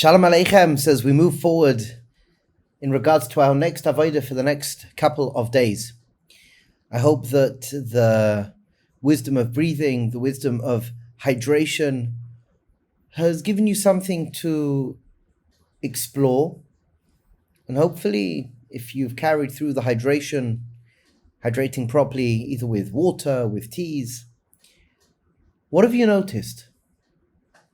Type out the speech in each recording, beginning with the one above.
Shalom Aleichem says we move forward in regards to our next Avodah for the next couple of days. I hope that the wisdom of breathing, the wisdom of hydration has given you something to explore. And hopefully, if you've carried through the hydrating properly, either with water, with teas, what have you noticed?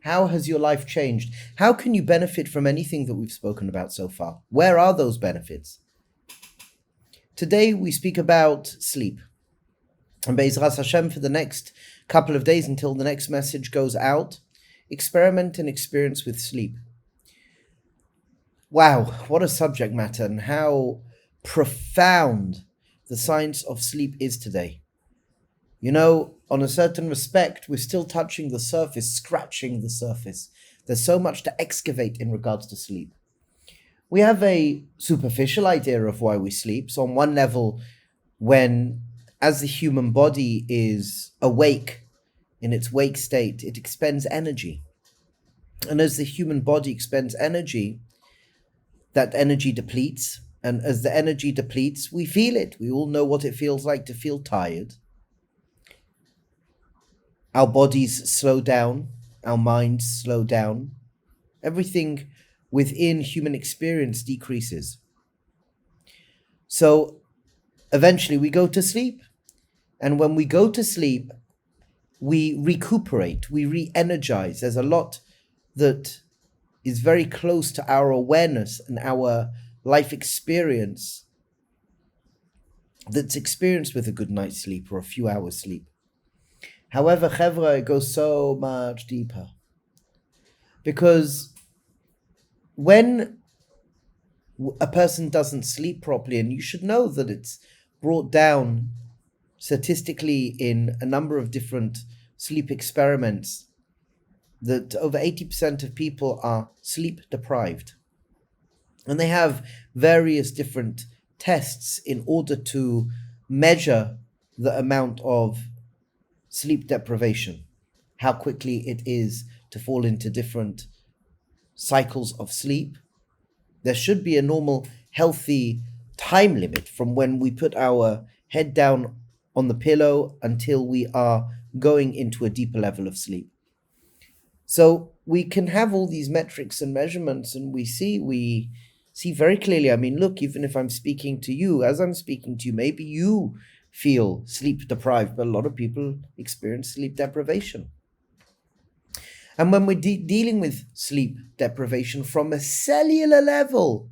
How has your life changed? How can you benefit from anything that we've spoken about so far? Where are those benefits? Today we speak about sleep. And Be'ezras Hashem, for the next couple of days until the next message goes out, experiment and experience with sleep. Wow, what a subject matter, and how profound the science of sleep is today. You know, on a certain respect, we're still touching the surface, scratching the surface. There's so much to excavate in regards to sleep. We have a superficial idea of why we sleep. So on one level, as the human body is awake, in its wake state, it expends energy. And as the human body expends energy, that energy depletes. And as the energy depletes, we feel it. We all know what it feels like to feel tired. Our bodies slow down, our minds slow down. Everything within human experience decreases. So eventually we go to sleep. And when we go to sleep, we recuperate, we re-energize. There's a lot that is very close to our awareness and our life experience that's experienced with a good night's sleep or a few hours sleep. However, Chevra, it goes so much deeper. Because when a person doesn't sleep properly, and you should know that it's brought down statistically in a number of different sleep experiments, that over 80% of people are sleep deprived. And they have various different tests in order to measure the amount of sleep deprivation, how quickly it is to fall into different cycles of sleep. There should be a normal, healthy time limit from when we put our head down on the pillow until we are going into a deeper level of sleep. So we can have all these metrics and measurements, and we see very clearly. I mean, look, even if I'm speaking to you, as I'm speaking to you, maybe you feel sleep deprived, but a lot of people experience sleep deprivation. And when we're dealing with sleep deprivation from a cellular level,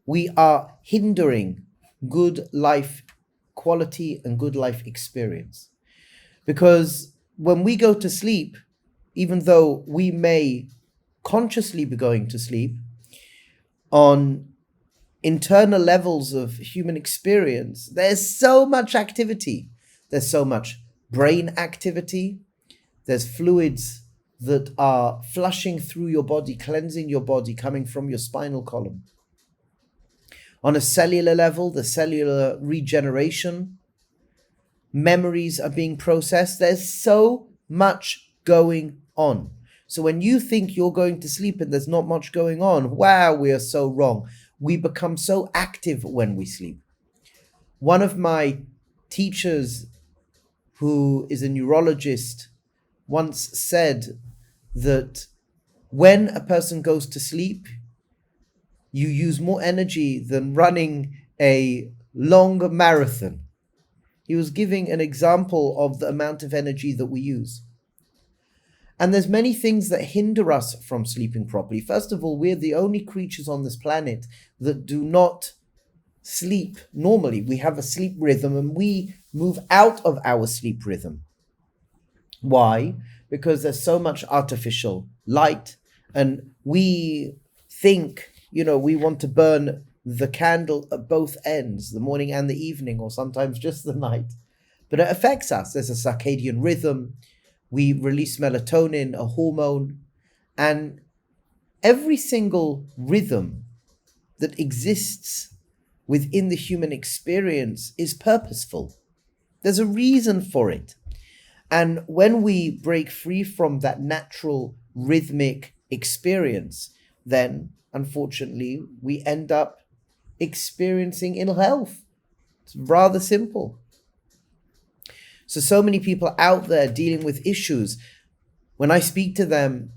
we are hindering good life quality and good life experience. Because when we go to sleep, even though we may consciously be going to sleep, on internal levels of human experience, there's so much activity. There's so much brain activity. There's fluids that are flushing through your body, cleansing your body, coming from your spinal column. On a cellular level, the cellular regeneration, memories are being processed. There's so much going on. So when you think you're going to sleep and there's not much going on, wow, we are so wrong. We become so active when we sleep. One of my teachers, who is a neurologist, once said that when a person goes to sleep, you use more energy than running a long marathon. He was giving an example of the amount of energy that we use. And there's many things that hinder us from sleeping properly. First of all, we're the only creatures on this planet that do not sleep normally. We have a sleep rhythm and we move out of our sleep rhythm. Why? Because there's so much artificial light, and we think, we want to burn the candle at both ends, the morning and the evening, or sometimes just the night. But it affects us. There's a circadian rhythm. We release melatonin, a hormone, and every single rhythm that exists within the human experience is purposeful. There's a reason for it. And when we break free from that natural rhythmic experience, then unfortunately we end up experiencing ill health. It's rather simple. So many people out there dealing with issues. When I speak to them,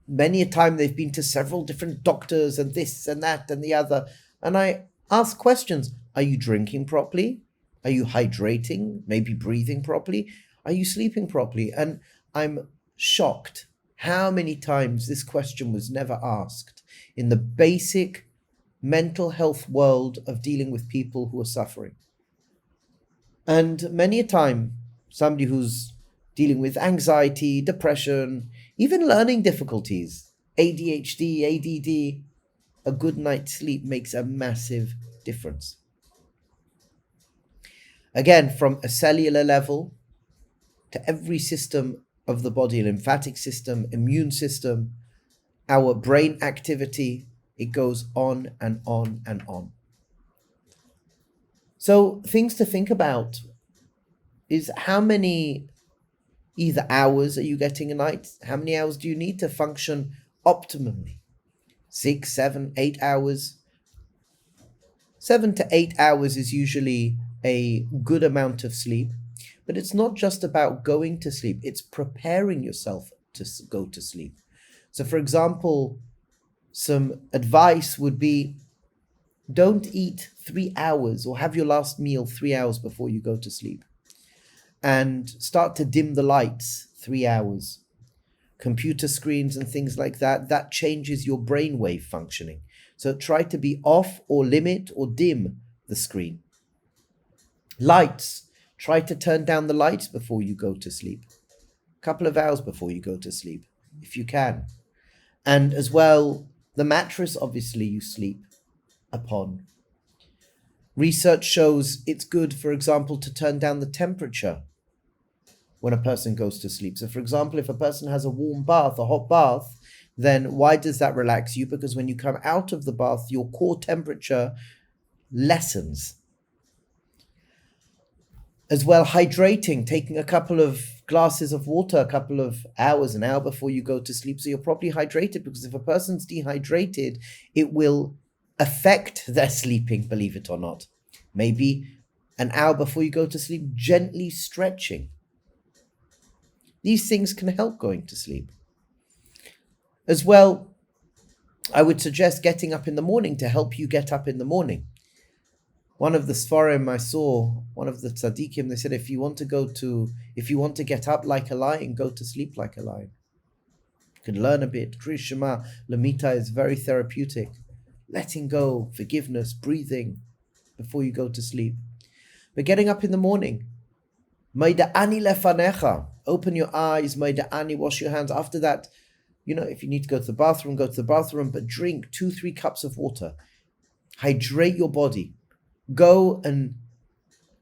many a time they've been to several different doctors and this and that and the other. And I ask questions. Are you drinking properly? Are you hydrating? Maybe breathing properly? Are you sleeping properly? And I'm shocked how many times this question was never asked in the basic mental health world of dealing with people who are suffering. And many a time, somebody who's dealing with anxiety, depression, even learning difficulties, ADHD, ADD, a good night's sleep makes a massive difference. Again, from a cellular level to every system of the body, lymphatic system, immune system, our brain activity, it goes on and on and on. So things to think about is how many either hours are you getting a night? How many hours do you need to function optimally? 6, 7, 8 hours? 7 to 8 hours is usually a good amount of sleep, but it's not just about going to sleep, it's preparing yourself to go to sleep. So for example, some advice would be, don't eat 3 hours or have your last meal 3 hours before you go to sleep. And start to dim the lights 3 hours. Computer screens and things like that, that changes your brainwave functioning. So try to be off or limit or dim the screen. Lights, try to turn down the lights before you go to sleep. A couple of hours before you go to sleep, if you can. And as well, the mattress, obviously, you sleep upon. Research shows it's good, for example, to turn down the temperature when a person goes to sleep. So for example, if a person has a warm bath, a hot bath, then why does that relax you? Because when you come out of the bath, your core temperature lessens. As well, hydrating, taking a couple of glasses of water, a couple of hours, an hour before you go to sleep, so you're properly hydrated, because if a person's dehydrated, it will affect their sleeping, believe it or not. Maybe an hour before you go to sleep, gently stretching. These things can help going to sleep. As well, I would suggest getting up in the morning to help you get up in the morning. One of the Sfarim I saw, one of the tzaddikim, they said, if you want to get up like a lion, go to sleep like a lion. You can learn a bit. Kriya Shema, Lamita is very therapeutic. Letting go, forgiveness, breathing before you go to sleep. But getting up in the morning, Maida'ani lefanecha, open your eyes, Maida'ani, wash your hands. After that, if you need to go to the bathroom, go to the bathroom, but drink 2-3 cups of water. Hydrate your body. Go and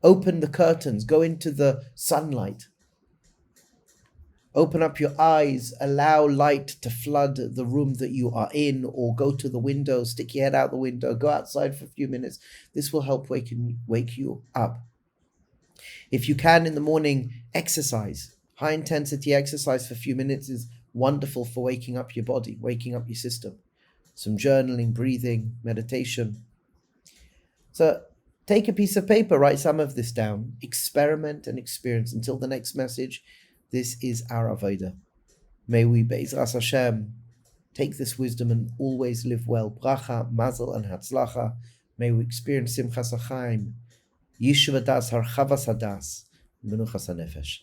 open the curtains, go into the sunlight. Open up your eyes, allow light to flood the room that you are in, or go to the window, stick your head out the window, go outside for a few minutes. This will help wake you up. If you can in the morning, exercise. High intensity exercise for a few minutes is wonderful for waking up your body, waking up your system. Some journaling, breathing, meditation. So take a piece of paper, write some of this down, experiment and experience. Until the next message, this is our Avodah. May we, Be'ezras Hashem, take this wisdom and always live well. Bracha, Mazel, and Hatzlacha. May we experience Simchas HaChaim, Yishuv Hadas, Harchavas Hadas, Menuchas HaNefesh.